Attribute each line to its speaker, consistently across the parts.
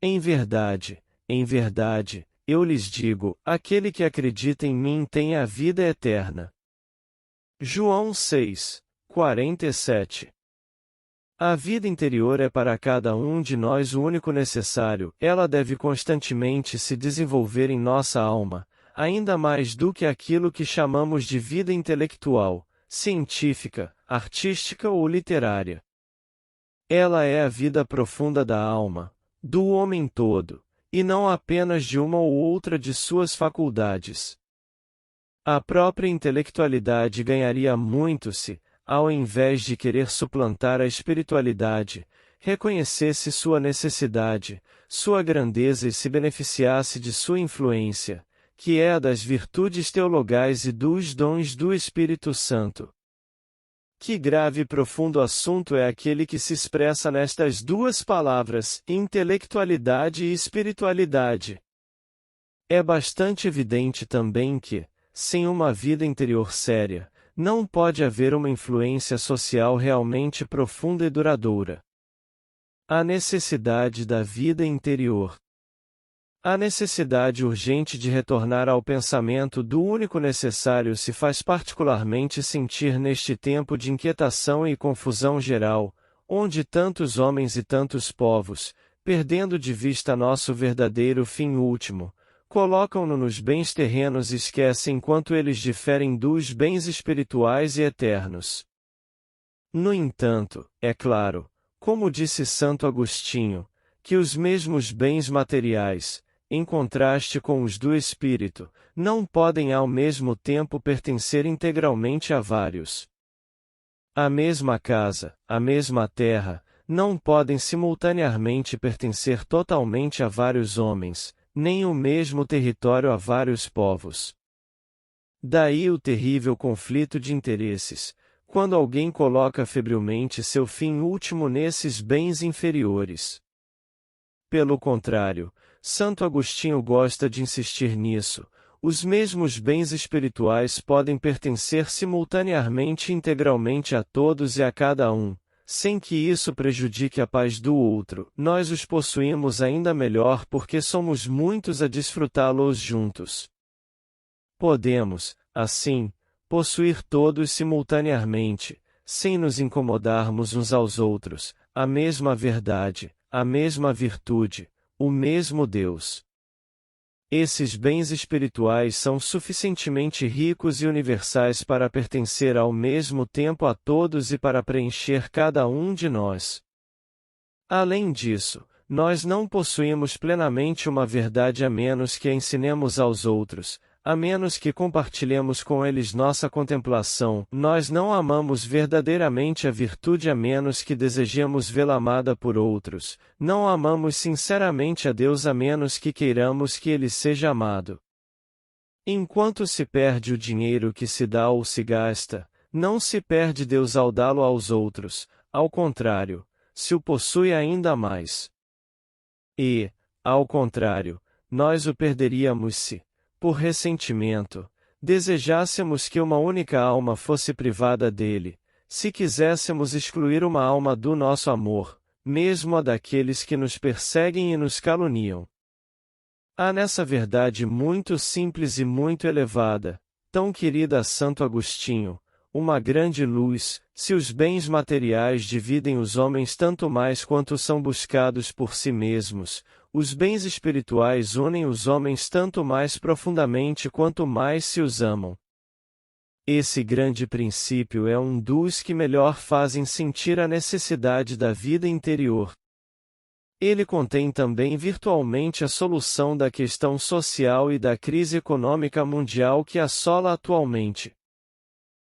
Speaker 1: em verdade, eu lhes digo, aquele que acredita em mim tem a vida eterna. João 6, 47. A vida interior é para cada um de nós o único necessário, ela deve constantemente se desenvolver em nossa alma, ainda mais do que aquilo que chamamos de vida intelectual, científica, artística ou literária. Ela é a vida profunda da alma, do homem todo, e não apenas de uma ou outra de suas faculdades. A própria intelectualidade ganharia muito se, ao invés de querer suplantar a espiritualidade, reconhecesse sua necessidade, sua grandeza e se beneficiasse de sua influência, que é a das virtudes teologais e dos dons do Espírito Santo. Que grave e profundo assunto é aquele que se expressa nestas duas palavras, intelectualidade e espiritualidade. É bastante evidente também que, sem uma vida interior séria, não pode haver uma influência social realmente profunda e duradoura. A necessidade da vida interior. A necessidade urgente de retornar ao pensamento do único necessário se faz particularmente sentir neste tempo de inquietação e confusão geral, onde tantos homens e tantos povos, perdendo de vista nosso verdadeiro fim último, colocam-no nos bens terrenos e esquecem quanto eles diferem dos bens espirituais e eternos. No entanto, é claro, como disse Santo Agostinho, que os mesmos bens materiais, em contraste com os do espírito, não podem ao mesmo tempo pertencer integralmente a vários. A mesma casa, a mesma terra, não podem simultaneamente pertencer totalmente a vários homens, nem o mesmo território a vários povos. Daí o terrível conflito de interesses, quando alguém coloca febrilmente seu fim último nesses bens inferiores. Pelo contrário, Santo Agostinho gosta de insistir nisso, os mesmos bens espirituais podem pertencer simultaneamente e integralmente a todos e a cada um, sem que isso prejudique a paz do outro. Nós os possuímos ainda melhor porque somos muitos a desfrutá-los juntos. Podemos, assim, possuir todos simultaneamente, sem nos incomodarmos uns aos outros, a mesma verdade, a mesma virtude, o mesmo Deus. Esses bens espirituais são suficientemente ricos e universais para pertencer ao mesmo tempo a todos e para preencher cada um de nós. Além disso, nós não possuímos plenamente uma verdade a menos que a ensinemos aos outros, a menos que compartilhemos com eles nossa contemplação. Nós não amamos verdadeiramente a virtude a menos que desejemos vê-la amada por outros. Não amamos sinceramente a Deus a menos que queiramos que Ele seja amado. Enquanto se perde o dinheiro que se dá ou se gasta, não se perde Deus ao dá-lo aos outros, ao contrário, se o possui ainda mais. E, ao contrário, nós o perderíamos se, por ressentimento, desejássemos que uma única alma fosse privada dele, se quiséssemos excluir uma alma do nosso amor, mesmo a daqueles que nos perseguem e nos caluniam. Há nessa verdade muito simples e muito elevada, tão querida a Santo Agostinho, uma grande luz. Se os bens materiais dividem os homens tanto mais quanto são buscados por si mesmos, os bens espirituais unem os homens tanto mais profundamente quanto mais se os amam. Esse grande princípio é um dos que melhor fazem sentir a necessidade da vida interior. Ele contém também virtualmente a solução da questão social e da crise econômica mundial que assola atualmente.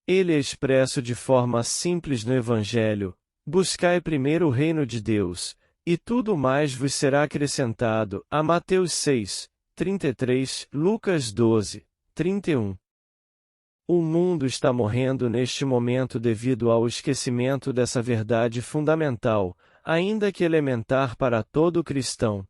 Speaker 1: Ele é expresso de forma simples no Evangelho: buscai primeiro o reino de Deus, e tudo mais vos será acrescentado. A Mateus 6, 33, Lucas 12, 31. O mundo está morrendo neste momento devido ao esquecimento dessa verdade fundamental, ainda que elementar para todo cristão.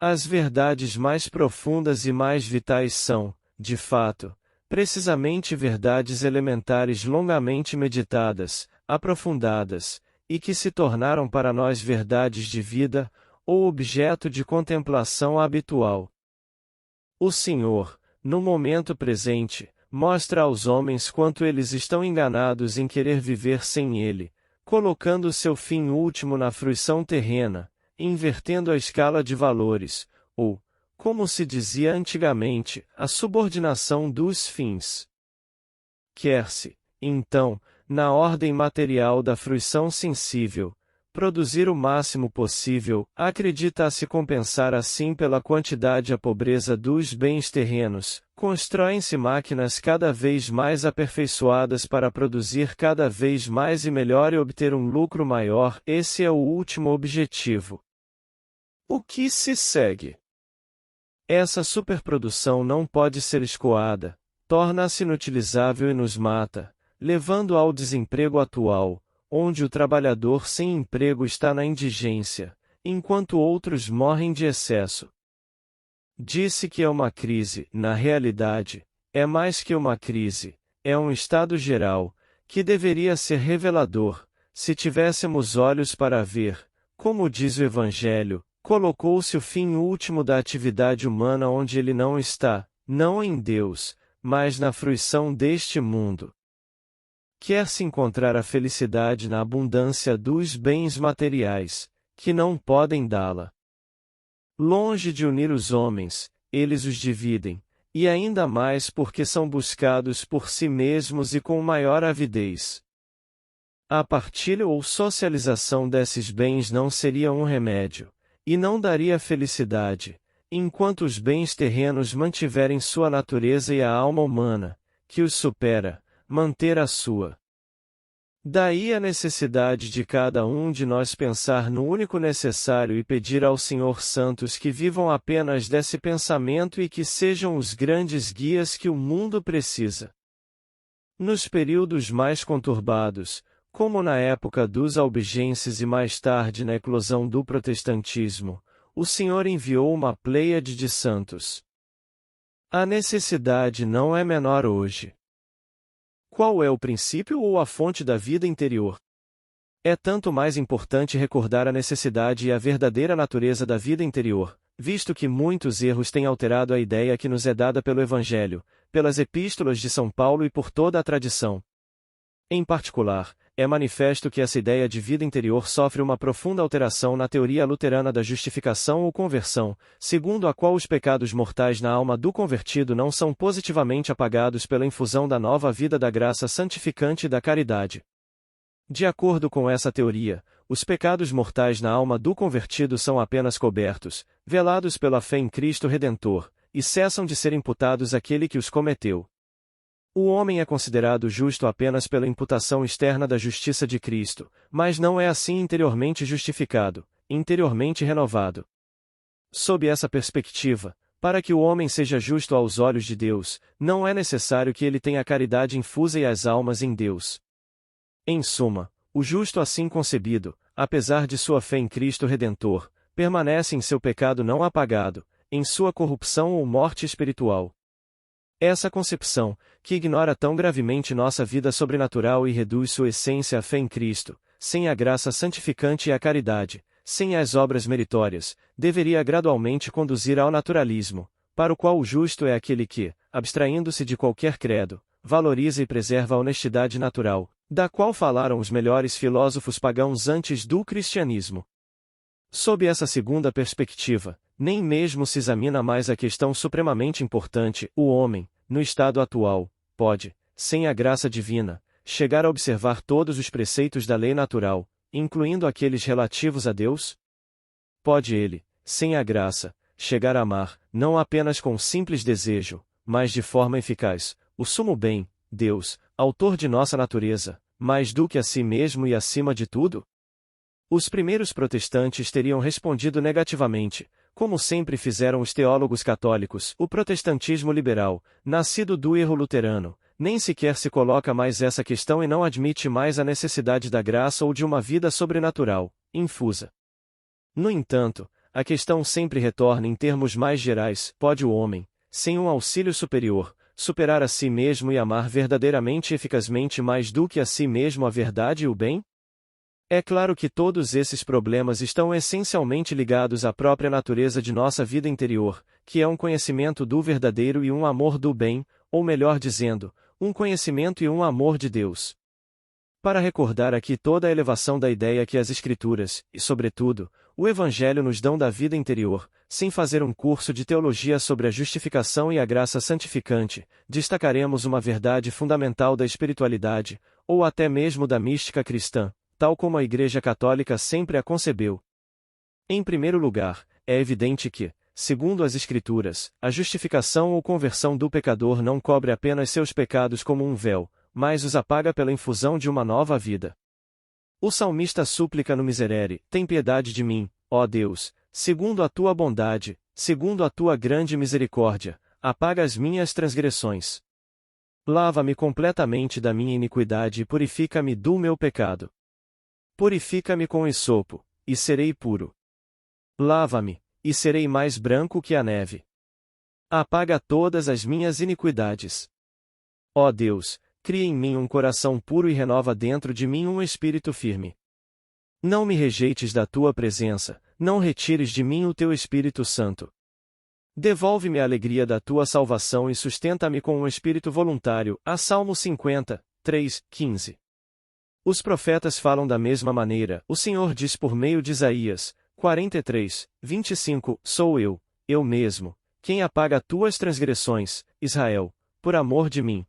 Speaker 1: As verdades mais profundas e mais vitais são, de fato, precisamente verdades elementares longamente meditadas, aprofundadas, e que se tornaram para nós verdades de vida, ou objeto de contemplação habitual. O Senhor, no momento presente, mostra aos homens quanto eles estão enganados em querer viver sem Ele, colocando seu fim último na fruição terrena, invertendo a escala de valores, ou, como se dizia antigamente, a subordinação dos fins. Quer-se, então, na ordem material da fruição sensível, produzir o máximo possível, acredita-se compensar assim pela quantidade a pobreza dos bens terrenos, constroem-se máquinas cada vez mais aperfeiçoadas para produzir cada vez mais e melhor e obter um lucro maior, esse é o último objetivo. O que se segue? Essa superprodução não pode ser escoada, torna-se inutilizável e nos mata, levando ao desemprego atual, onde o trabalhador sem emprego está na indigência, enquanto outros morrem de excesso. Disse que é uma crise, na realidade, é mais que uma crise, é um estado geral, que deveria ser revelador, se tivéssemos olhos para ver, como diz o Evangelho, colocou-se o fim último da atividade humana onde ele não está, não em Deus, mas na fruição deste mundo. Quer-se encontrar a felicidade na abundância dos bens materiais, que não podem dá-la. Longe de unir os homens, eles os dividem, e ainda mais porque são buscados por si mesmos e com maior avidez. A partilha ou socialização desses bens não seria um remédio, e não daria felicidade, enquanto os bens terrenos mantiverem sua natureza e a alma humana, que os supera, manter a sua. Daí a necessidade de cada um de nós pensar no único necessário e pedir ao Senhor santos que vivam apenas desse pensamento e que sejam os grandes guias que o mundo precisa. Nos períodos mais conturbados, como na época dos albigenses e mais tarde na eclosão do protestantismo, o Senhor enviou uma pleiade de santos. A necessidade não é menor hoje. Qual é o princípio ou a fonte da vida interior? É tanto mais importante recordar a necessidade e a verdadeira natureza da vida interior, visto que muitos erros têm alterado a ideia que nos é dada pelo Evangelho, pelas epístolas de São Paulo e por toda a tradição. Em particular, é manifesto que essa ideia de vida interior sofre uma profunda alteração na teoria luterana da justificação ou conversão, segundo a qual os pecados mortais na alma do convertido não são positivamente apagados pela infusão da nova vida da graça santificante e da caridade. De acordo com essa teoria, os pecados mortais na alma do convertido são apenas cobertos, velados pela fé em Cristo Redentor, e cessam de ser imputados àquele que os cometeu. O homem é considerado justo apenas pela imputação externa da justiça de Cristo, mas não é assim interiormente justificado, interiormente renovado. Sob essa perspectiva, para que o homem seja justo aos olhos de Deus, não é necessário que ele tenha a caridade infusa e as almas em Deus. Em suma, o justo assim concebido, apesar de sua fé em Cristo Redentor, permanece em seu pecado não apagado, em sua corrupção ou morte espiritual. Essa concepção, que ignora tão gravemente nossa vida sobrenatural e reduz sua essência à fé em Cristo, sem a graça santificante e a caridade, sem as obras meritórias, deveria gradualmente conduzir ao naturalismo, para o qual o justo é aquele que, abstraindo-se de qualquer credo, valoriza e preserva a honestidade natural, da qual falaram os melhores filósofos pagãos antes do cristianismo. Sob essa segunda perspectiva, nem mesmo se examina mais a questão supremamente importante: o homem, no estado atual, pode, sem a graça divina, chegar a observar todos os preceitos da lei natural, incluindo aqueles relativos a Deus? Pode ele, sem a graça, chegar a amar, não apenas com simples desejo, mas de forma eficaz, o sumo bem, Deus, autor de nossa natureza, mais do que a si mesmo e acima de tudo? Os primeiros protestantes teriam respondido negativamente, como sempre fizeram os teólogos católicos. O protestantismo liberal, nascido do erro luterano, nem sequer se coloca mais essa questão e não admite mais a necessidade da graça ou de uma vida sobrenatural, infusa. No entanto, a questão sempre retorna em termos mais gerais: pode o homem, sem um auxílio superior, superar a si mesmo e amar verdadeiramente e eficazmente mais do que a si mesmo a verdade e o bem? É claro que todos esses problemas estão essencialmente ligados à própria natureza de nossa vida interior, que é um conhecimento do verdadeiro e um amor do bem, ou melhor dizendo, um conhecimento e um amor de Deus. Para recordar aqui toda a elevação da ideia que as Escrituras, e sobretudo, o Evangelho nos dão da vida interior, sem fazer um curso de teologia sobre a justificação e a graça santificante, destacaremos uma verdade fundamental da espiritualidade, ou até mesmo da mística cristã, tal como a Igreja Católica sempre a concebeu. Em primeiro lugar, é evidente que, segundo as Escrituras, a justificação ou conversão do pecador não cobre apenas seus pecados como um véu, mas os apaga pela infusão de uma nova vida. O salmista súplica no Miserere: tem piedade de mim, ó Deus, segundo a tua bondade, segundo a tua grande misericórdia, apaga as minhas transgressões. Lava-me completamente da minha iniquidade e purifica-me do meu pecado. Purifica-me com esopo, e serei puro. Lava-me, e serei mais branco que a neve. Apaga todas as minhas iniquidades. Ó Deus, cria em mim um coração puro e renova dentro de mim um espírito firme. Não me rejeites da tua presença, não retires de mim o teu Espírito Santo. Devolve-me a alegria da tua salvação e sustenta-me com um espírito voluntário. A Salmo 50, 3, 15. Os profetas falam da mesma maneira. O Senhor diz por meio de Isaías 43, 25: sou eu mesmo, quem apaga tuas transgressões, Israel, por amor de mim.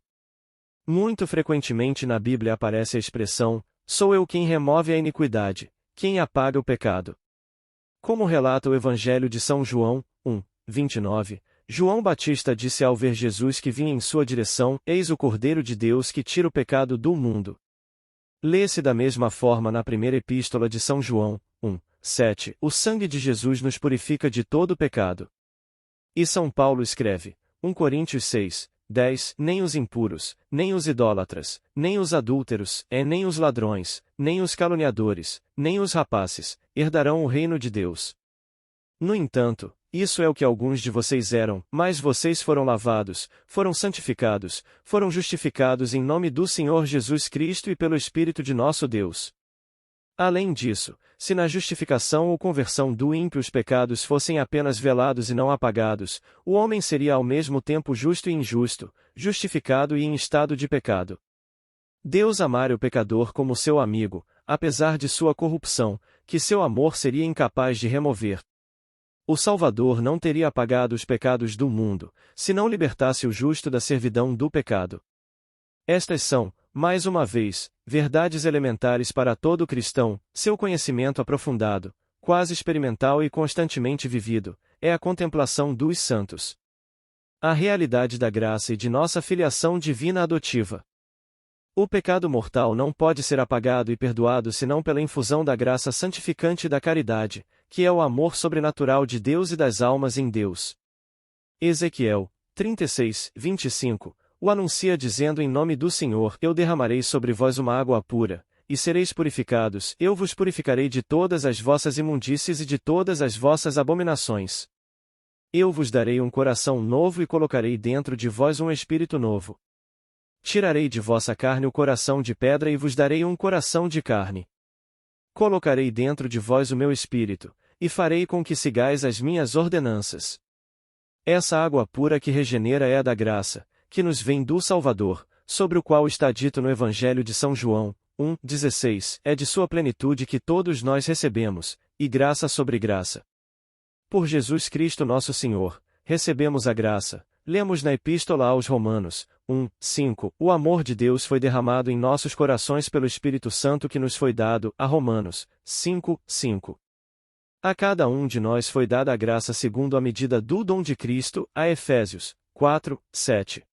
Speaker 1: Muito frequentemente na Bíblia aparece a expressão: sou eu quem remove a iniquidade, quem apaga o pecado. Como relata o Evangelho de São João 1, 29, João Batista disse ao ver Jesus que vinha em sua direção: eis o Cordeiro de Deus que tira o pecado do mundo. Lê-se da mesma forma na primeira epístola de São João, 1, 7, o sangue de Jesus nos purifica de todo pecado. E São Paulo escreve, 1 Coríntios 6, 10, nem os impuros, nem os idólatras, nem os adúlteros, nem os ladrões, nem os caluniadores, nem os rapaces, herdarão o reino de Deus. No entanto, isso é o que alguns de vocês eram, mas vocês foram lavados, foram santificados, foram justificados em nome do Senhor Jesus Cristo e pelo Espírito de nosso Deus. Além disso, se na justificação ou conversão do ímpio os pecados fossem apenas velados e não apagados, o homem seria ao mesmo tempo justo e injusto, justificado e em estado de pecado. Deus amara o pecador como seu amigo, apesar de sua corrupção, que seu amor seria incapaz de remover. O Salvador não teria apagado os pecados do mundo, se não libertasse o justo da servidão do pecado. Estas são, mais uma vez, verdades elementares para todo cristão. Seu conhecimento aprofundado, quase experimental e constantemente vivido, é a contemplação dos santos. A realidade da graça e de nossa filiação divina adotiva. O pecado mortal não pode ser apagado e perdoado senão pela infusão da graça santificante e da caridade, que é o amor sobrenatural de Deus e das almas em Deus. Ezequiel 36, 25, o anuncia dizendo: em nome do Senhor eu derramarei sobre vós uma água pura, e sereis purificados, eu vos purificarei de todas as vossas imundícies e de todas as vossas abominações. Eu vos darei um coração novo e colocarei dentro de vós um espírito novo. Tirarei de vossa carne o coração de pedra e vos darei um coração de carne. Colocarei dentro de vós o meu espírito, e farei com que sigais as minhas ordenanças. Essa água pura que regenera é a da graça, que nos vem do Salvador, sobre o qual está dito no Evangelho de São João, 1, 16, é de sua plenitude que todos nós recebemos, e graça sobre graça. Por Jesus Cristo nosso Senhor, recebemos a graça. Lemos na Epístola aos Romanos, 1, 5, o amor de Deus foi derramado em nossos corações pelo Espírito Santo que nos foi dado, a Romanos, 5, 5. A cada um de nós foi dada a graça segundo a medida do dom de Cristo, a Efésios, 4, 7.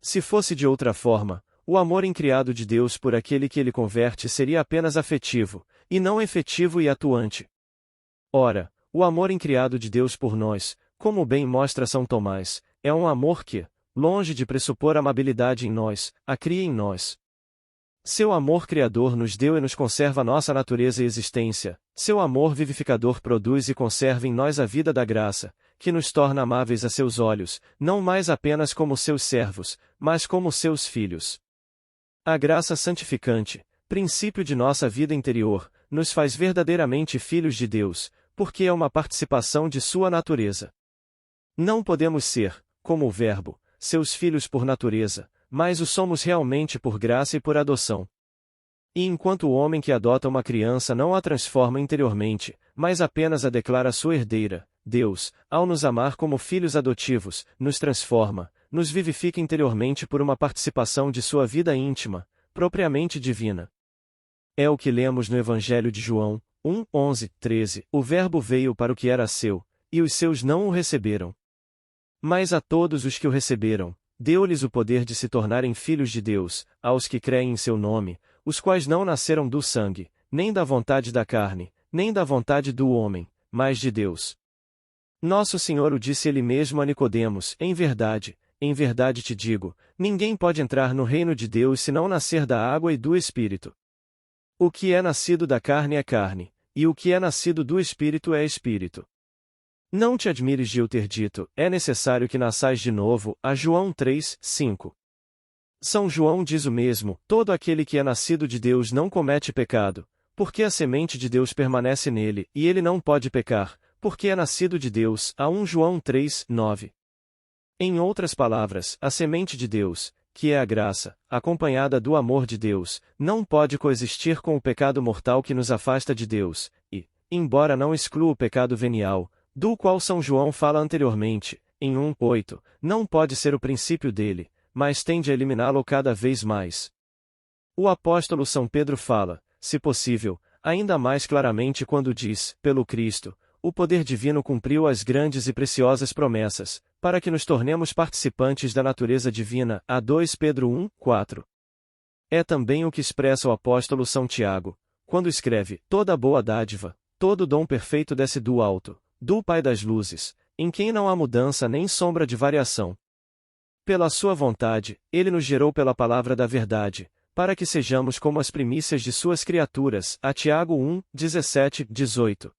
Speaker 1: Se fosse de outra forma, o amor incriado de Deus por aquele que ele converte seria apenas afetivo, e não efetivo e atuante. Ora, o amor incriado de Deus por nós, como bem mostra São Tomás, é um amor que, longe de pressupor amabilidade em nós, a cria em nós. Seu amor criador nos deu e nos conserva nossa natureza e existência, seu amor vivificador produz e conserva em nós a vida da graça, que nos torna amáveis a seus olhos, não mais apenas como seus servos, mas como seus filhos. A graça santificante, princípio de nossa vida interior, nos faz verdadeiramente filhos de Deus, porque é uma participação de sua natureza. Não podemos ser, como o Verbo, seus filhos por natureza, mas o somos realmente por graça e por adoção. E enquanto o homem que adota uma criança não a transforma interiormente, mas apenas a declara sua herdeira, Deus, ao nos amar como filhos adotivos, nos transforma, nos vivifica interiormente por uma participação de sua vida íntima, propriamente divina. É o que lemos no Evangelho de João, 1, 11, 13, o Verbo veio para o que era seu, e os seus não o receberam. Mas a todos os que o receberam, deu-lhes o poder de se tornarem filhos de Deus, aos que creem em seu nome, os quais não nasceram do sangue, nem da vontade da carne, nem da vontade do homem, mas de Deus. Nosso Senhor o disse ele mesmo a Nicodemos: em verdade te digo, ninguém pode entrar no reino de Deus se não nascer da água e do Espírito. O que é nascido da carne é carne, e o que é nascido do Espírito é Espírito. Não te admires de eu ter dito, é necessário que nasçais de novo, a João 3, 5. São João diz o mesmo: todo aquele que é nascido de Deus não comete pecado, porque a semente de Deus permanece nele, e ele não pode pecar, porque é nascido de Deus, a 1 João 3, 9. Em outras palavras, a semente de Deus, que é a graça, acompanhada do amor de Deus, não pode coexistir com o pecado mortal que nos afasta de Deus, e, embora não exclua o pecado venial, do qual São João fala anteriormente, em 1:8, não pode ser o princípio dele, mas tende a eliminá-lo cada vez mais. O apóstolo São Pedro fala, se possível, ainda mais claramente quando diz: pelo Cristo, o poder divino cumpriu as grandes e preciosas promessas, para que nos tornemos participantes da natureza divina, a 2 Pedro 1, 4. É também o que expressa o apóstolo São Tiago, quando escreve: toda boa dádiva, todo dom perfeito desce do alto, do Pai das luzes, em quem não há mudança nem sombra de variação. Pela sua vontade, ele nos gerou pela palavra da verdade, para que sejamos como as primícias de suas criaturas, a Tiago 1, 17, 18.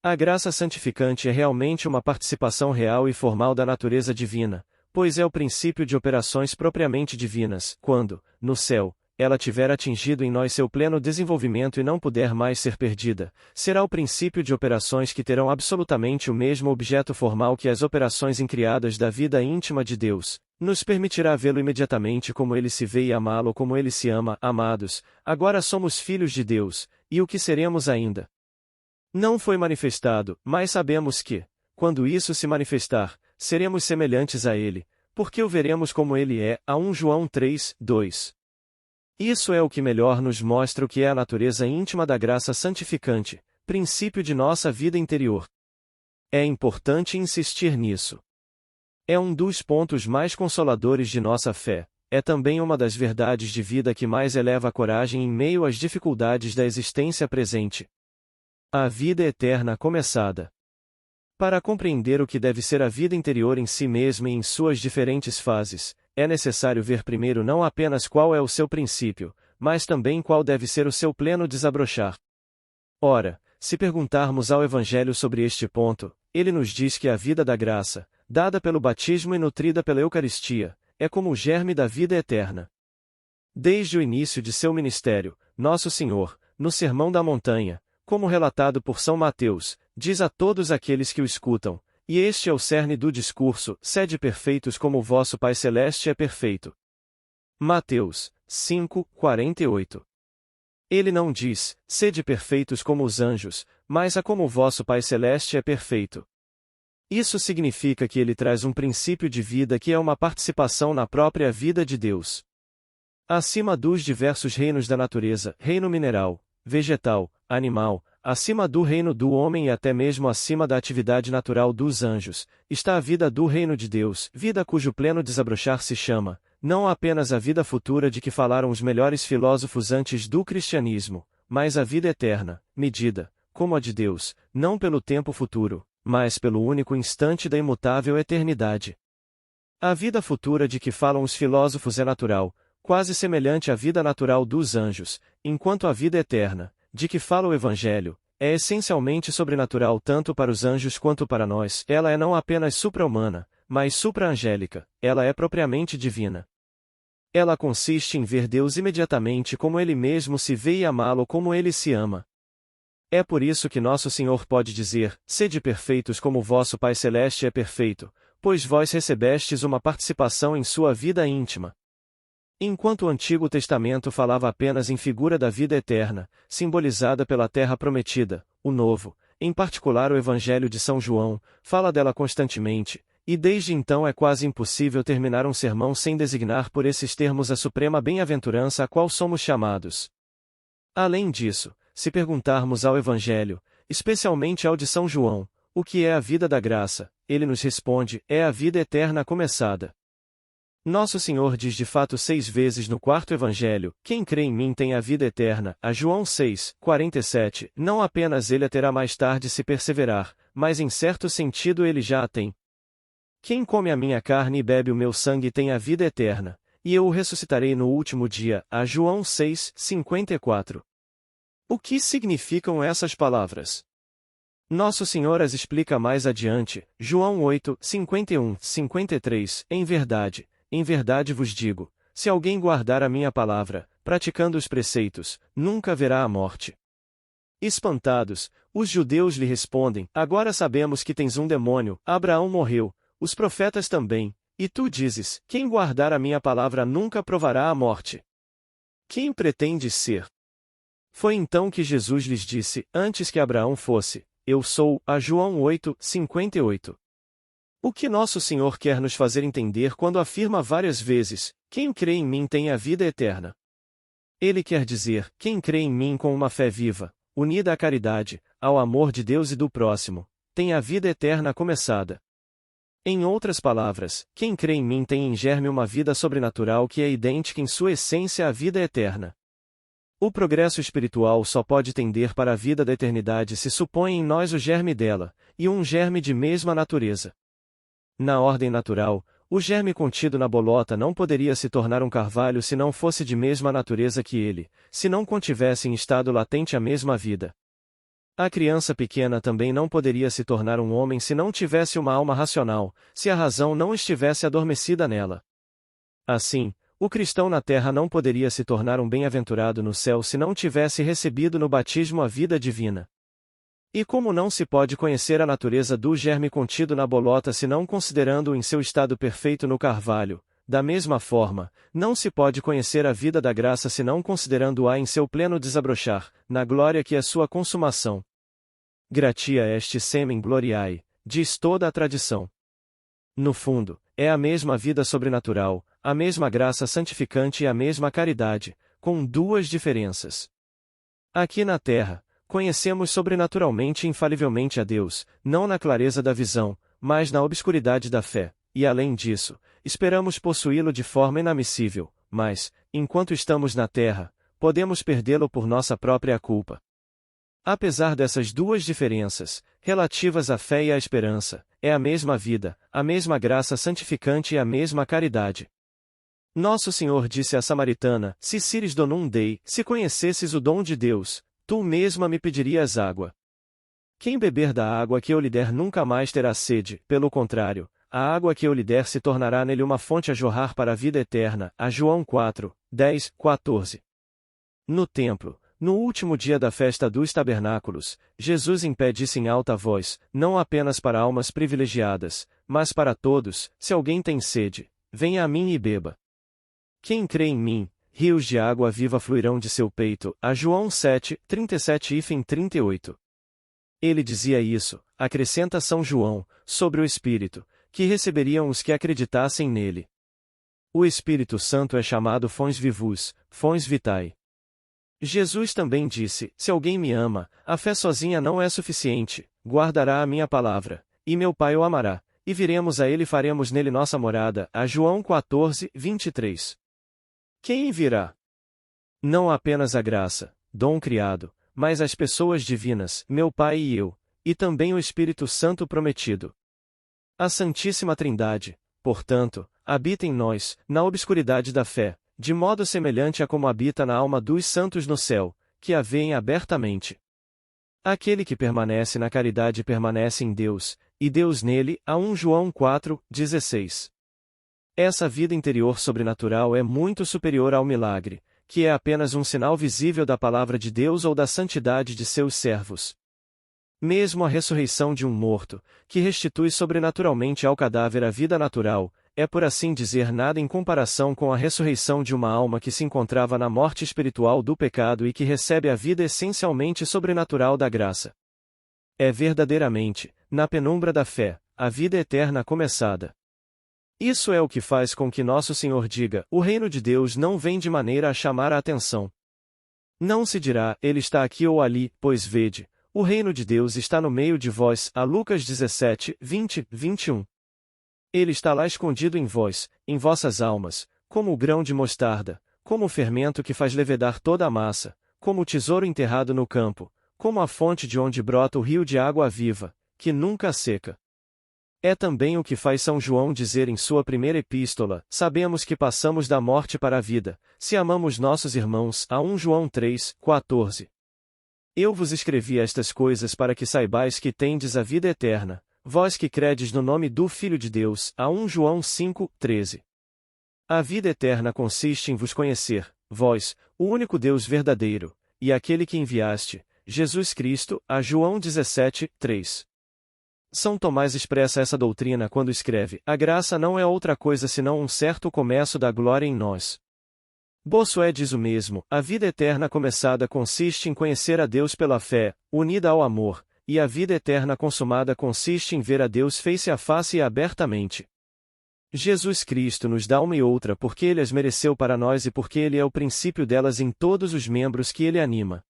Speaker 1: A graça santificante é realmente uma participação real e formal da natureza divina, pois é o princípio de operações propriamente divinas, quando, no céu, ela tiver atingido em nós seu pleno desenvolvimento e não puder mais ser perdida, será o princípio de operações que terão absolutamente o mesmo objeto formal que as operações incriadas da vida íntima de Deus, nos permitirá vê-lo imediatamente como ele se vê e amá-lo como ele se ama. Amados, agora somos filhos de Deus, e o que seremos ainda? Não foi manifestado, mas sabemos que, quando isso se manifestar, seremos semelhantes a ele, porque o veremos como ele é, a 1 João 3, 2. Isso é o que melhor nos mostra o que é a natureza íntima da graça santificante, princípio de nossa vida interior. É importante insistir nisso. É um dos pontos mais consoladores de nossa fé, é também uma das verdades de vida que mais eleva a coragem em meio às dificuldades da existência presente. A vida eterna começada. Para compreender o que deve ser a vida interior em si mesma e em suas diferentes fases, é necessário ver primeiro não apenas qual é o seu princípio, mas também qual deve ser o seu pleno desabrochar. Ora, se perguntarmos ao Evangelho sobre este ponto, ele nos diz que a vida da graça, dada pelo batismo e nutrida pela Eucaristia, é como o germe da vida eterna. Desde o início de seu ministério, Nosso Senhor, no Sermão da Montanha, como relatado por São Mateus, diz a todos aqueles que o escutam, e este é o cerne do discurso: sede perfeitos como o vosso Pai Celeste é perfeito. Mateus 5, 48. Ele não diz: sede perfeitos como os anjos, mas a como o vosso Pai Celeste é perfeito. Isso significa que ele traz um princípio de vida que é uma participação na própria vida de Deus. Acima dos diversos reinos da natureza, reino mineral, vegetal, animal, acima do reino do homem e até mesmo acima da atividade natural dos anjos, está a vida do reino de Deus, vida cujo pleno desabrochar se chama, não apenas a vida futura de que falaram os melhores filósofos antes do cristianismo, mas a vida eterna, medida, como a de Deus, não pelo tempo futuro, mas pelo único instante da imutável eternidade. A vida futura de que falam os filósofos é natural, quase semelhante à vida natural dos anjos, enquanto a vida eterna, de que fala o Evangelho, é essencialmente sobrenatural tanto para os anjos quanto para nós. Ela é não apenas supra-humana, mas supra-angélica, ela é propriamente divina. Ela consiste em ver Deus imediatamente como Ele mesmo se vê e amá-lo como Ele se ama. É por isso que nosso Senhor pode dizer: sede perfeitos como vosso Pai Celeste é perfeito, pois vós recebestes uma participação em sua vida íntima. Enquanto o Antigo Testamento falava apenas em figura da vida eterna, simbolizada pela terra prometida, o Novo, em particular o Evangelho de São João, fala dela constantemente, e desde então é quase impossível terminar um sermão sem designar por esses termos a suprema bem-aventurança a qual somos chamados. Além disso, se perguntarmos ao Evangelho, especialmente ao de São João, o que é a vida da graça, ele nos responde: é a vida eterna começada. Nosso Senhor diz de fato 6 vezes no quarto Evangelho: quem crê em mim tem a vida eterna, a João 6:47, não apenas ele a terá mais tarde se perseverar, mas em certo sentido ele já a tem. Quem come a minha carne e bebe o meu sangue tem a vida eterna, e eu o ressuscitarei no último dia, a João 6:54. O que significam essas palavras? Nosso Senhor as explica mais adiante, João 8:51-53, em verdade vos digo, se alguém guardar a minha palavra, praticando os preceitos, nunca verá a morte. Espantados, os judeus lhe respondem: agora sabemos que tens um demônio, Abraão morreu, os profetas também, e tu dizes: quem guardar a minha palavra nunca provará a morte. Quem pretendes ser? Foi então que Jesus lhes disse: antes que Abraão fosse, eu sou, a João 8:58. O que nosso Senhor quer nos fazer entender quando afirma várias vezes: quem crê em mim tem a vida eterna? Ele quer dizer: quem crê em mim com uma fé viva, unida à caridade, ao amor de Deus e do próximo, tem a vida eterna começada. Em outras palavras, quem crê em mim tem em germe uma vida sobrenatural que é idêntica em sua essência à vida eterna. O progresso espiritual só pode tender para a vida da eternidade se supõe em nós o germe dela, e um germe de mesma natureza. Na ordem natural, o germe contido na bolota não poderia se tornar um carvalho se não fosse de mesma natureza que ele, se não contivesse em estado latente a mesma vida. A criança pequena também não poderia se tornar um homem se não tivesse uma alma racional, se a razão não estivesse adormecida nela. Assim, o cristão na terra não poderia se tornar um bem-aventurado no céu se não tivesse recebido no batismo a vida divina. E como não se pode conhecer a natureza do germe contido na bolota senão considerando-o em seu estado perfeito no carvalho, da mesma forma, não se pode conhecer a vida da graça senão considerando-a em seu pleno desabrochar, na glória que é sua consumação. Gratia est semen gloriae, diz toda a tradição. No fundo, é a mesma vida sobrenatural, a mesma graça santificante e a mesma caridade, com duas diferenças. Aqui na terra, conhecemos sobrenaturalmente e infalivelmente a Deus, não na clareza da visão, mas na obscuridade da fé, e além disso, esperamos possuí-lo de forma inadmissível, mas, enquanto estamos na terra, podemos perdê-lo por nossa própria culpa. Apesar dessas duas diferenças, relativas à fé e à esperança, é a mesma vida, a mesma graça santificante e a mesma caridade. Nosso Senhor disse à samaritana: se sires donum Dei, se conhecesses o dom de Deus, tu mesma me pedirias água. Quem beber da água que eu lhe der nunca mais terá sede, pelo contrário, a água que eu lhe der se tornará nele uma fonte a jorrar para a vida eterna, a João 4:10-14. No templo, no último dia da festa dos tabernáculos, Jesus impede-se em alta voz, não apenas para almas privilegiadas, mas para todos: se alguém tem sede, venha a mim e beba. Quem crê em mim, rios de água viva fluirão de seu peito, a João 7:37-38. Ele dizia isso, acrescenta São João, sobre o Espírito, que receberiam os que acreditassem nele. O Espírito Santo é chamado Fons Vivus, Fons Vitae. Jesus também disse: se alguém me ama, a fé sozinha não é suficiente, guardará a minha palavra, e meu Pai o amará, e viremos a ele e faremos nele nossa morada, a João 14:23. Quem virá? Não apenas a graça, dom criado, mas as pessoas divinas, meu Pai e eu, e também o Espírito Santo prometido. A Santíssima Trindade, portanto, habita em nós, na obscuridade da fé, de modo semelhante a como habita na alma dos santos no céu, que a veem abertamente. Aquele que permanece na caridade permanece em Deus, e Deus nele, a 1 João 4:16. Essa vida interior sobrenatural é muito superior ao milagre, que é apenas um sinal visível da palavra de Deus ou da santidade de seus servos. Mesmo a ressurreição de um morto, que restitui sobrenaturalmente ao cadáver a vida natural, é por assim dizer nada em comparação com a ressurreição de uma alma que se encontrava na morte espiritual do pecado e que recebe a vida essencialmente sobrenatural da graça. É verdadeiramente, na penumbra da fé, a vida eterna começada. Isso é o que faz com que nosso Senhor diga: o reino de Deus não vem de maneira a chamar a atenção. Não se dirá, ele está aqui ou ali, pois vede, o reino de Deus está no meio de vós, a Lucas 17, 20, 21. Ele está lá escondido em vós, em vossas almas, como o grão de mostarda, como o fermento que faz levedar toda a massa, como o tesouro enterrado no campo, como a fonte de onde brota o rio de água viva, que nunca seca. É também o que faz São João dizer em sua primeira epístola: sabemos que passamos da morte para a vida, se amamos nossos irmãos, a 1 João 3, 14. Eu vos escrevi estas coisas para que saibais que tendes a vida eterna, vós que credes no nome do Filho de Deus, a 1 João 5, 13. A vida eterna consiste em vos conhecer, vós, o único Deus verdadeiro, e aquele que enviaste, Jesus Cristo, a João 17, 3. São Tomás expressa essa doutrina quando escreve: a graça não é outra coisa senão um certo começo da glória em nós. Bossuet diz o mesmo: a vida eterna começada consiste em conhecer a Deus pela fé, unida ao amor, e a vida eterna consumada consiste em ver a Deus face a face e abertamente. Jesus Cristo nos dá uma e outra porque Ele as mereceu para nós e porque Ele é o princípio delas em todos os membros que Ele anima.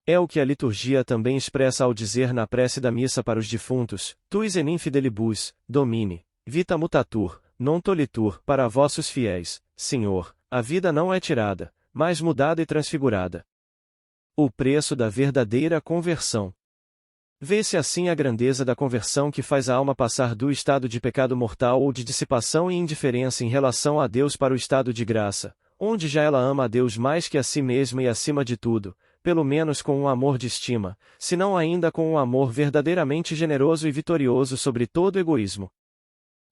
Speaker 1: É o que a liturgia também expressa ao dizer na prece da missa para os defuntos: tuis in infidelibus, Domine, vita mutatur, non tolitur, para vossos fiéis, Senhor, a vida não é tirada, mas mudada e transfigurada. O preço da verdadeira conversão. Vê-se assim a grandeza da conversão que faz a alma passar do estado de pecado mortal ou de dissipação e indiferença em relação a Deus para o estado de graça, onde já ela ama a Deus mais que a si mesma e acima de tudo, pelo menos com um amor de estima, se não ainda com um amor verdadeiramente generoso e vitorioso sobre todo egoísmo.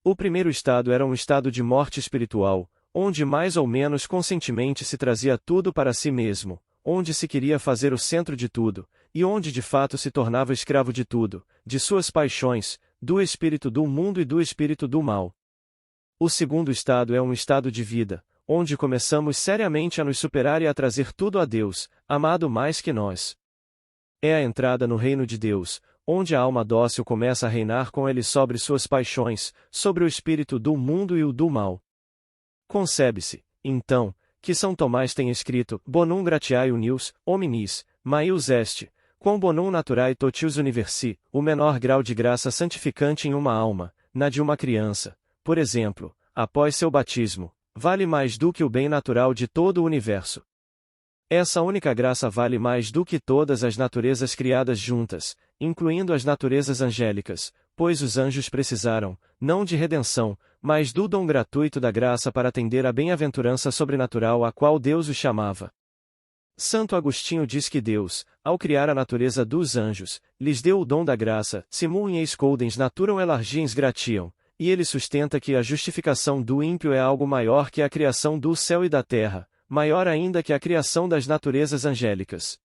Speaker 1: O primeiro estado era um estado de morte espiritual, onde mais ou menos conscientemente se trazia tudo para si mesmo, onde se queria fazer o centro de tudo, e onde de fato se tornava escravo de tudo, de suas paixões, do espírito do mundo e do espírito do mal. O segundo estado é um estado de vida, onde começamos seriamente a nos superar e a trazer tudo a Deus, amado mais que nós. É a entrada no reino de Deus, onde a alma dócil começa a reinar com Ele sobre suas paixões, sobre o espírito do mundo e o do mal. Concebe-se, então, que São Tomás tenha escrito: bonum gratiae unius, hominis, maius est, quam bonum naturae totius universi, o menor grau de graça santificante em uma alma, na de uma criança, por exemplo, após seu batismo, vale mais do que o bem natural de todo o universo. Essa única graça vale mais do que todas as naturezas criadas juntas, incluindo as naturezas angélicas, pois os anjos precisaram, não de redenção, mas do dom gratuito da graça para atender à bem-aventurança sobrenatural a qual Deus os chamava. Santo Agostinho diz que Deus, ao criar a natureza dos anjos, lhes deu o dom da graça, simul in eis coldens naturam elargiens gratiam, e ele sustenta que a justificação do ímpio é algo maior que a criação do céu e da terra, maior ainda que a criação das naturezas angélicas.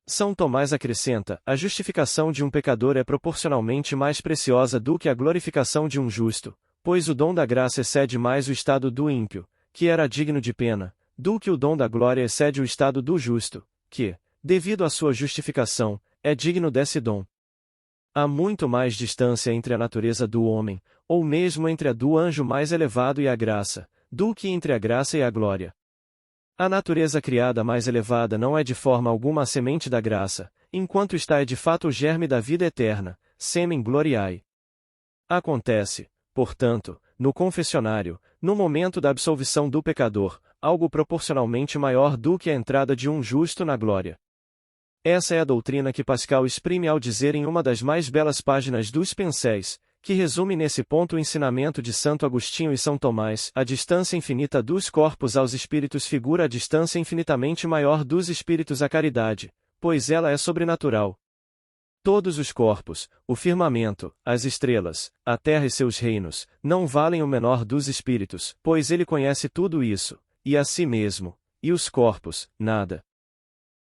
Speaker 1: São Tomás acrescenta: a justificação de um pecador é proporcionalmente mais preciosa do que a glorificação de um justo, pois o dom da graça excede mais o estado do ímpio, que era digno de pena, do que o dom da glória excede o estado do justo, que, devido à sua justificação, é digno desse dom. Há muito mais distância entre a natureza do homem, ou mesmo entre a do anjo mais elevado e a graça, do que entre a graça e a glória. A natureza criada mais elevada não é de forma alguma a semente da graça, enquanto está é de fato o germe da vida eterna, semen gloriae. Acontece, portanto, no confessionário, no momento da absolvição do pecador, algo proporcionalmente maior do que a entrada de um justo na glória. Essa é a doutrina que Pascal exprime ao dizer em uma das mais belas páginas dos Penséis, que resume nesse ponto o ensinamento de Santo Agostinho e São Tomás: a distância infinita dos corpos aos espíritos figura a distância infinitamente maior dos espíritos à caridade, pois ela é sobrenatural. Todos os corpos, o firmamento, as estrelas, a terra e seus reinos, não valem o menor dos espíritos, pois ele conhece tudo isso, e a si mesmo, e os corpos, nada.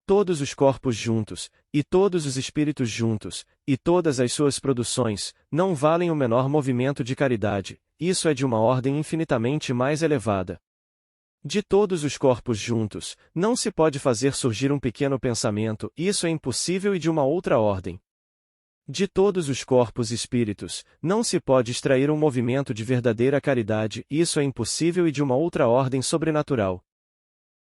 Speaker 1: Todos os corpos juntos, e todos os espíritos juntos, e todas as suas produções, não valem o menor movimento de caridade, isso é de uma ordem infinitamente mais elevada. De todos os corpos juntos, não se pode fazer surgir um pequeno pensamento, isso é impossível e de uma outra ordem. De todos os corpos espíritos, não se pode extrair um movimento de verdadeira caridade, isso é impossível e de uma outra ordem sobrenatural.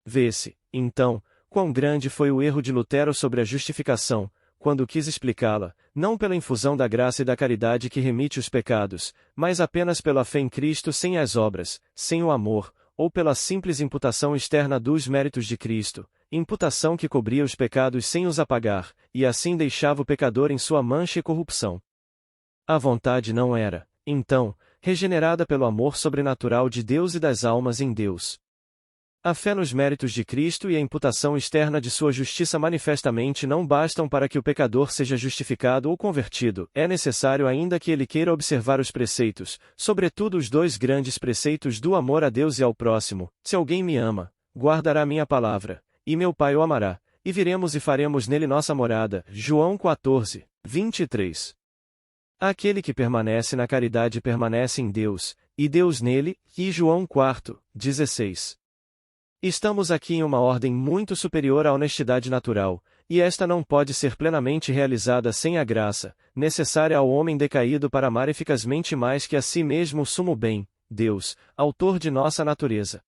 Speaker 1: Vê-se, então, quão grande foi o erro de Lutero sobre a justificação, quando quis explicá-la, não pela infusão da graça e da caridade que remite os pecados, mas apenas pela fé em Cristo sem as obras, sem o amor, ou pela simples imputação externa dos méritos de Cristo, imputação que cobria os pecados sem os apagar, e assim deixava o pecador em sua mancha e corrupção. A vontade não era, então, regenerada pelo amor sobrenatural de Deus e das almas em Deus. A fé nos méritos de Cristo e a imputação externa de sua justiça manifestamente não bastam para que o pecador seja justificado ou convertido, é necessário ainda que ele queira observar os preceitos, sobretudo os dois grandes preceitos do amor a Deus e ao próximo: se alguém me ama, guardará minha palavra, e meu Pai o amará, e viremos e faremos nele nossa morada. João 14, 23. Aquele que permanece na caridade permanece em Deus, e Deus nele, e João 4, 16. Estamos aqui em uma ordem muito superior à honestidade natural, e esta não pode ser plenamente realizada sem a graça, necessária ao homem decaído para amar eficazmente mais que a si mesmo o sumo bem, Deus, autor de nossa natureza.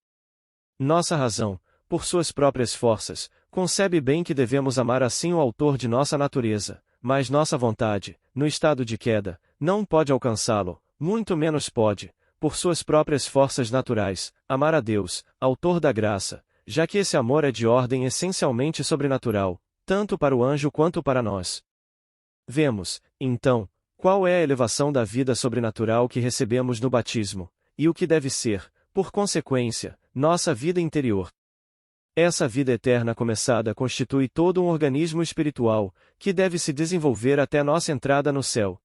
Speaker 1: Nossa razão, por suas próprias forças, concebe bem que devemos amar assim o autor de nossa natureza, mas nossa vontade, no estado de queda, não pode alcançá-lo, muito menos pode, por suas próprias forças naturais, amar a Deus, autor da graça, já que esse amor é de ordem essencialmente sobrenatural, tanto para o anjo quanto para nós. Vemos, então, qual é a elevação da vida sobrenatural que recebemos no batismo, e o que deve ser, por consequência, nossa vida interior. Essa vida eterna começada constitui todo um organismo espiritual, que deve se desenvolver até nossa entrada no céu.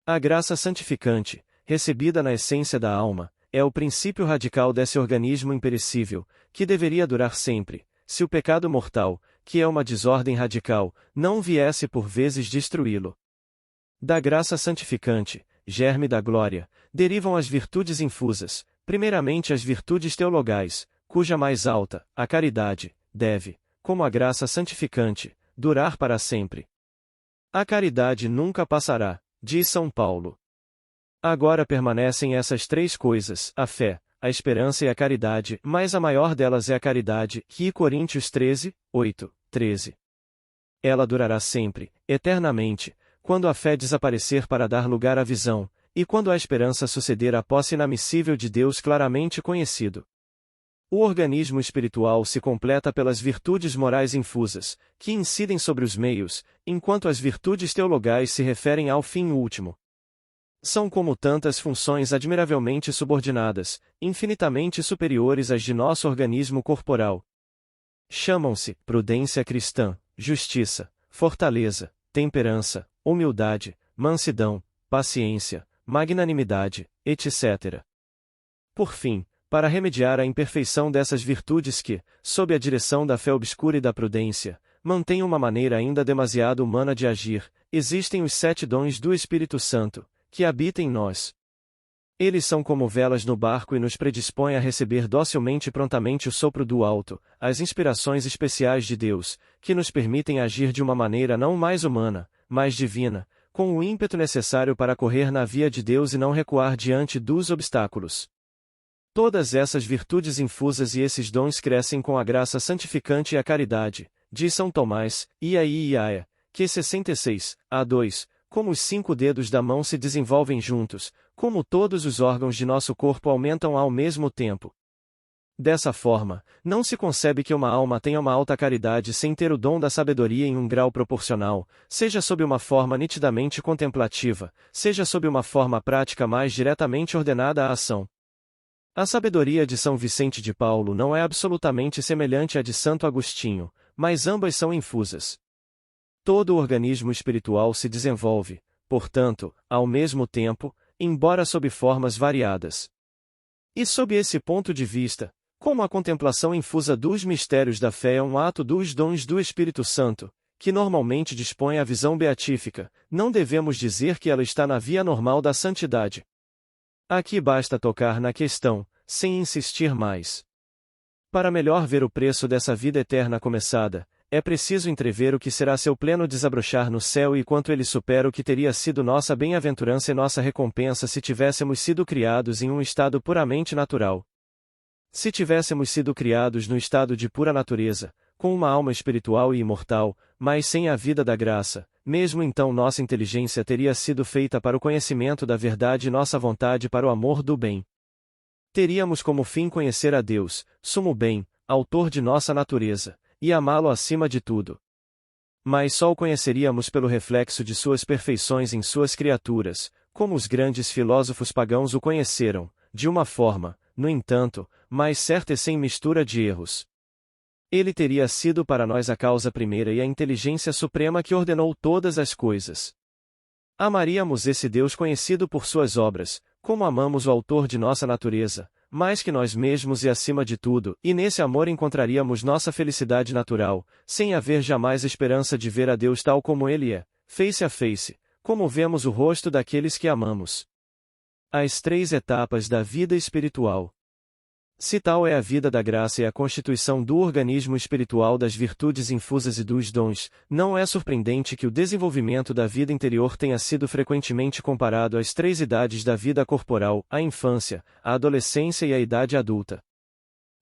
Speaker 1: A graça santificante, recebida na essência da alma, é o princípio radical desse organismo imperecível, que deveria durar sempre, se o pecado mortal, que é uma desordem radical, não viesse por vezes destruí-lo. Da graça santificante, germe da glória, derivam as virtudes infusas, primeiramente as virtudes teologais, cuja mais alta, a caridade, deve, como a graça santificante, durar para sempre. A caridade nunca passará, diz São Paulo. Agora permanecem essas três coisas: a fé, a esperança e a caridade, mas a maior delas é a caridade, que Coríntios 13, 8, 13. Ela durará sempre, eternamente, quando a fé desaparecer para dar lugar à visão, e quando a esperança suceder à posse inamissível de Deus claramente conhecido. O organismo espiritual se completa pelas virtudes morais infusas, que incidem sobre os meios, enquanto as virtudes teologais se referem ao fim último. São como tantas funções admiravelmente subordinadas, infinitamente superiores às de nosso organismo corporal. Chamam-se prudência cristã, justiça, fortaleza, temperança, humildade, mansidão, paciência, magnanimidade, etc. Por fim, para remediar a imperfeição dessas virtudes que, sob a direção da fé obscura e da prudência, mantêm uma maneira ainda demasiado humana de agir, existem os 7 dons do Espírito Santo, que habita em nós. Eles são como velas no barco e nos predispõem a receber docilmente e prontamente o sopro do alto, as inspirações especiais de Deus, que nos permitem agir de uma maneira não mais humana, mas divina, com o ímpeto necessário para correr na via de Deus e não recuar diante dos obstáculos. Todas essas virtudes infusas e esses dons crescem com a graça santificante e a caridade, diz São Tomás, Iaia, que 66, A2, como os 5 dedos da mão se desenvolvem juntos, como todos os órgãos de nosso corpo aumentam ao mesmo tempo. Dessa forma, não se concebe que uma alma tenha uma alta caridade sem ter o dom da sabedoria em um grau proporcional, seja sob uma forma nitidamente contemplativa, seja sob uma forma prática mais diretamente ordenada à ação. A sabedoria de São Vicente de Paulo não é absolutamente semelhante à de Santo Agostinho, mas ambas são infusas. Todo organismo espiritual se desenvolve, portanto, ao mesmo tempo, embora sob formas variadas. E sob esse ponto de vista, como a contemplação infusa dos mistérios da fé é um ato dos dons do Espírito Santo, que normalmente dispõe a visão beatífica, não devemos dizer que ela está na via normal da santidade. Aqui basta tocar na questão, sem insistir mais. Para melhor ver o preço dessa vida eterna começada, é preciso entrever o que será seu pleno desabrochar no céu e quanto ele supera o que teria sido nossa bem-aventurança e nossa recompensa se tivéssemos sido criados em um estado puramente natural. Se tivéssemos sido criados no estado de pura natureza, com uma alma espiritual e imortal, mas sem a vida da graça, mesmo então nossa inteligência teria sido feita para o conhecimento da verdade e nossa vontade para o amor do bem. Teríamos como fim conhecer a Deus, sumo bem, autor de nossa natureza, e amá-lo acima de tudo. Mas só o conheceríamos pelo reflexo de suas perfeições em suas criaturas, como os grandes filósofos pagãos o conheceram, de uma forma, no entanto, mais certa e sem mistura de erros. Ele teria sido para nós a causa primeira e a inteligência suprema que ordenou todas as coisas. Amaríamos esse Deus conhecido por suas obras, como amamos o autor de nossa natureza, mais que nós mesmos e acima de tudo, e nesse amor encontraríamos nossa felicidade natural, sem haver jamais esperança de ver a Deus tal como Ele é, face a face, como vemos o rosto daqueles que amamos. As 3 etapas da vida espiritual. Se tal é a vida da graça e a constituição do organismo espiritual das virtudes infusas e dos dons, não é surpreendente que o desenvolvimento da vida interior tenha sido frequentemente comparado às 3 idades da vida corporal, a infância, a adolescência e a idade adulta.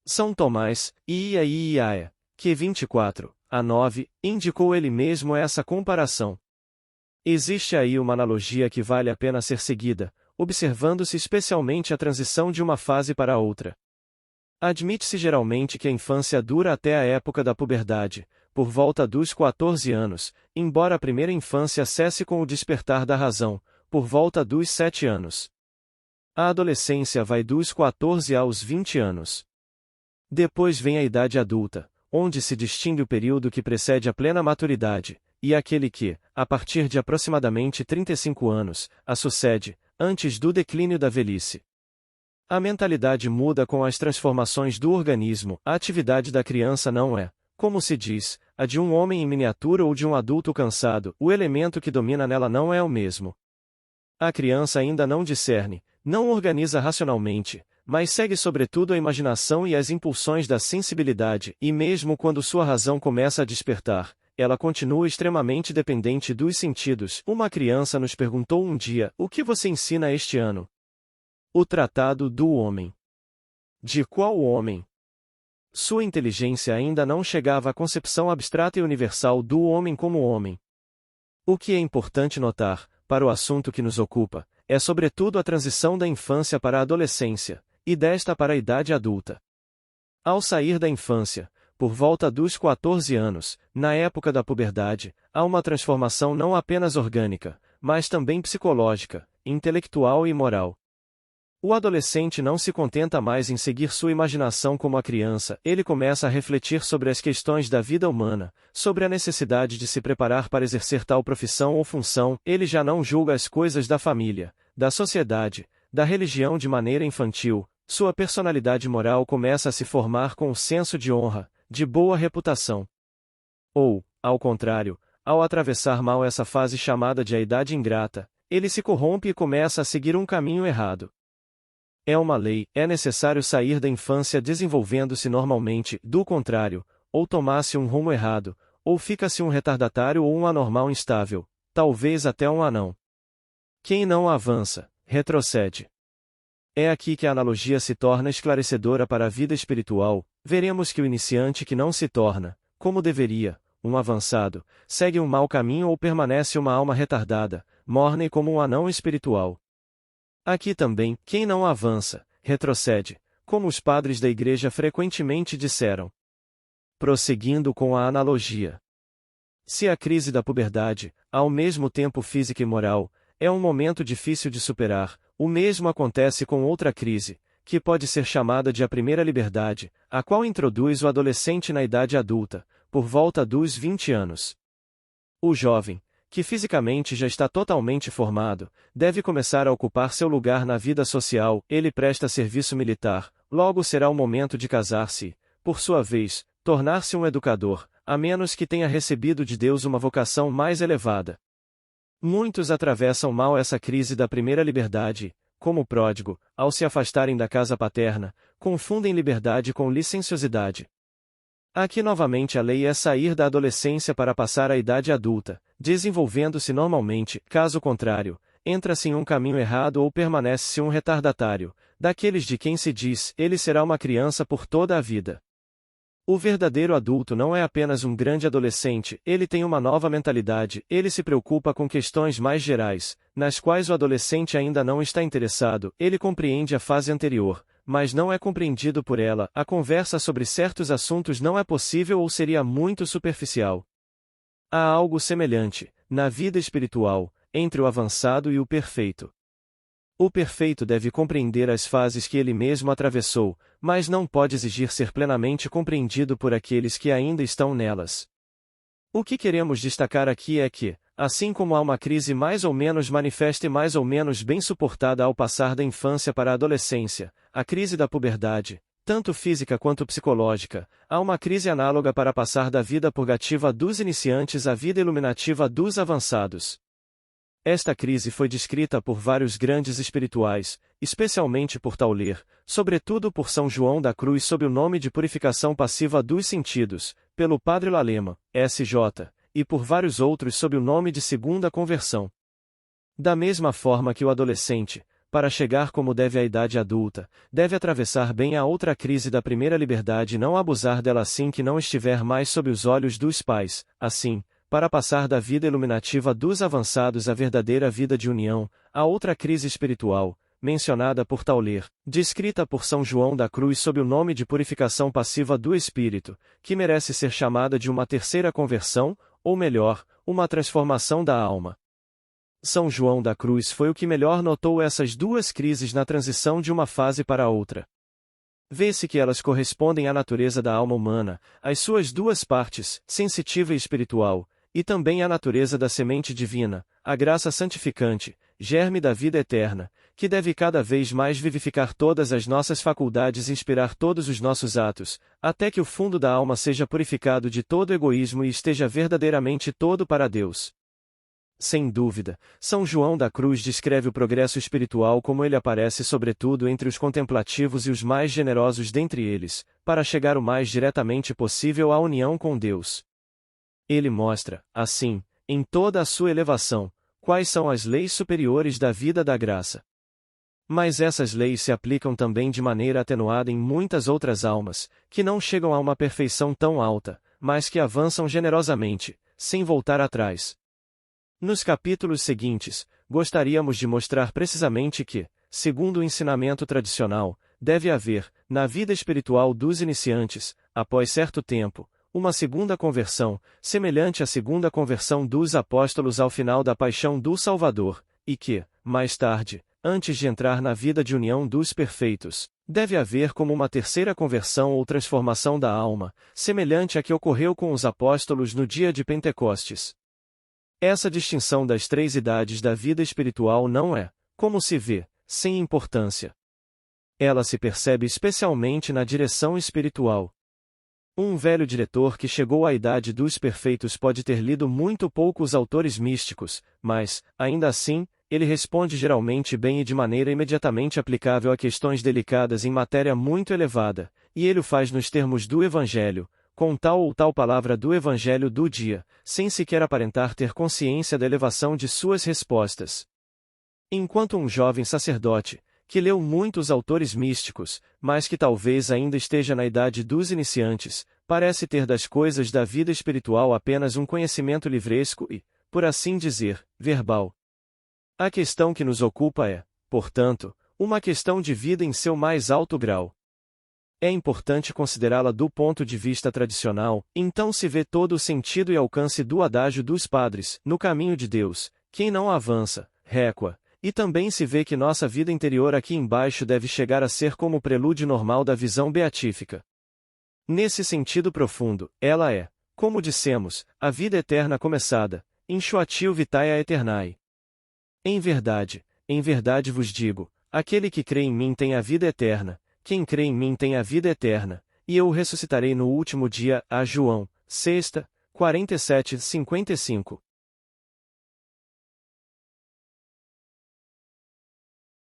Speaker 1: São Tomás, Iaia, que 24:9, indicou ele mesmo essa comparação. Existe aí uma analogia que vale a pena ser seguida, observando-se especialmente a transição de uma fase para outra. Admite-se geralmente que a infância dura até a época da puberdade, por volta dos 14 anos, embora a primeira infância cesse com o despertar da razão, por volta dos 7 anos. A adolescência vai dos 14 aos 20 anos. Depois vem a idade adulta, onde se distingue o período que precede a plena maturidade, e aquele que, a partir de aproximadamente 35 anos, a sucede, antes do declínio da velhice. A mentalidade muda com as transformações do organismo, a atividade da criança não é, como se diz, a de um homem em miniatura ou de um adulto cansado, o elemento que domina nela não é o mesmo. A criança ainda não discerne, não organiza racionalmente, mas segue sobretudo a imaginação e as impulsões da sensibilidade, e mesmo quando sua razão começa a despertar, ela continua extremamente dependente dos sentidos. Uma criança nos perguntou um dia: "O que você ensina este ano?" O Tratado do Homem. De qual homem? Sua inteligência ainda não chegava à concepção abstrata e universal do homem como homem. O que é importante notar, para o assunto que nos ocupa, é sobretudo a transição da infância para a adolescência, e desta para a idade adulta. Ao sair da infância, por volta dos 14 anos, na época da puberdade, há uma transformação não apenas orgânica, mas também psicológica, intelectual e moral. O adolescente não se contenta mais em seguir sua imaginação como a criança, ele começa a refletir sobre as questões da vida humana, sobre a necessidade de se preparar para exercer tal profissão ou função, ele já não julga as coisas da família, da sociedade, da religião de maneira infantil, sua personalidade moral começa a se formar com o senso de honra, de boa reputação. Ou, ao contrário, ao atravessar mal essa fase chamada de a idade ingrata, ele se corrompe e começa a seguir um caminho errado. É uma lei, é necessário sair da infância desenvolvendo-se normalmente, do contrário, ou tomar-se um rumo errado, ou fica-se um retardatário ou um anormal instável, talvez até um anão. Quem não avança, retrocede. É aqui que a analogia se torna esclarecedora para a vida espiritual. Veremos que o iniciante que não se torna, como deveria, um avançado, segue um mau caminho ou permanece uma alma retardada, morna e como um anão espiritual. Aqui também, quem não avança, retrocede, como os padres da Igreja frequentemente disseram. Prosseguindo com a analogia. Se a crise da puberdade, ao mesmo tempo física e moral, é um momento difícil de superar, o mesmo acontece com outra crise, que pode ser chamada de a primeira liberdade, a qual introduz o adolescente na idade adulta, por volta dos 20 anos. O jovem, que fisicamente já está totalmente formado, deve começar a ocupar seu lugar na vida social. Ele presta serviço militar, logo será o momento de casar-se, por sua vez, tornar-se um educador, a menos que tenha recebido de Deus uma vocação mais elevada. Muitos atravessam mal essa crise da primeira liberdade, como o pródigo, ao se afastarem da casa paterna, confundem liberdade com licenciosidade. Aqui novamente a lei é sair da adolescência para passar à idade adulta, desenvolvendo-se normalmente. Caso contrário, entra-se em um caminho errado ou permanece-se um retardatário, daqueles de quem se diz, ele será uma criança por toda a vida. O verdadeiro adulto não é apenas um grande adolescente, ele tem uma nova mentalidade, ele se preocupa com questões mais gerais, nas quais o adolescente ainda não está interessado, ele compreende a fase anterior, mas não é compreendido por ela, a conversa sobre certos assuntos não é possível ou seria muito superficial. Há algo semelhante, na vida espiritual, entre o avançado e o perfeito. O perfeito deve compreender as fases que ele mesmo atravessou, mas não pode exigir ser plenamente compreendido por aqueles que ainda estão nelas. O que queremos destacar aqui é que, assim como há uma crise mais ou menos manifesta e mais ou menos bem suportada ao passar da infância para a adolescência, a crise da puberdade, tanto física quanto psicológica, há uma crise análoga para passar da vida purgativa dos iniciantes à vida iluminativa dos avançados. Esta crise foi descrita por vários grandes espirituais, especialmente por Tauler, sobretudo por São João da Cruz sob o nome de purificação passiva dos sentidos, pelo Padre Lalema, S.J., e por vários outros sob o nome de segunda conversão. Da mesma forma que o adolescente, para chegar como deve à idade adulta, deve atravessar bem a outra crise da primeira liberdade e não abusar dela assim que não estiver mais sob os olhos dos pais, assim, para passar da vida iluminativa dos avançados à verdadeira vida de união, a outra crise espiritual, mencionada por Tauler, descrita por São João da Cruz sob o nome de purificação passiva do espírito, que merece ser chamada de uma terceira conversão, ou melhor, uma transformação da alma. São João da Cruz foi o que melhor notou essas duas crises na transição de uma fase para a outra. Vê-se que elas correspondem à natureza da alma humana, às suas duas partes, sensitiva e espiritual, e também à natureza da semente divina, a graça santificante, germe da vida eterna, que deve cada vez mais vivificar todas as nossas faculdades e inspirar todos os nossos atos, até que o fundo da alma seja purificado de todo egoísmo e esteja verdadeiramente todo para Deus. Sem dúvida, São João da Cruz descreve o progresso espiritual como ele aparece sobretudo entre os contemplativos e os mais generosos dentre eles, para chegar o mais diretamente possível à união com Deus. Ele mostra, assim, em toda a sua elevação, quais são as leis superiores da vida da graça. Mas essas leis se aplicam também de maneira atenuada em muitas outras almas, que não chegam a uma perfeição tão alta, mas que avançam generosamente, sem voltar atrás. Nos capítulos seguintes, gostaríamos de mostrar precisamente que, segundo o ensinamento tradicional, deve haver, na vida espiritual dos iniciantes, após certo tempo, uma segunda conversão, semelhante à segunda conversão dos apóstolos ao final da paixão do Salvador, e que, mais tarde, antes de entrar na vida de união dos perfeitos, deve haver como uma terceira conversão ou transformação da alma, semelhante à que ocorreu com os apóstolos no dia de Pentecostes. Essa distinção das três idades da vida espiritual não é, como se vê, sem importância. Ela se percebe especialmente na direção espiritual. Um velho diretor que chegou à idade dos perfeitos pode ter lido muito pouco os autores místicos, mas, ainda assim, ele responde geralmente bem e de maneira imediatamente aplicável a questões delicadas em matéria muito elevada, e ele o faz nos termos do Evangelho, com tal ou tal palavra do Evangelho do dia, sem sequer aparentar ter consciência da elevação de suas respostas. Enquanto um jovem sacerdote, que leu muitos autores místicos, mas que talvez ainda esteja na idade dos iniciantes, parece ter das coisas da vida espiritual apenas um conhecimento livresco e, por assim dizer, verbal. A questão que nos ocupa é, portanto, uma questão de vida em seu mais alto grau. É importante considerá-la do ponto de vista tradicional, então se vê todo o sentido e alcance do adágio dos padres, no caminho de Deus, quem não avança, recua. E também se vê que nossa vida interior aqui embaixo deve chegar a ser como o prelúdio normal da visão beatífica. Nesse sentido profundo, ela é, como dissemos, a vida eterna começada, Inchoatio vitae aeternae. Em verdade vos digo, aquele que crê em mim tem a vida eterna, quem crê em mim tem a vida eterna, e eu o ressuscitarei no último dia. A João, 6, 47-55.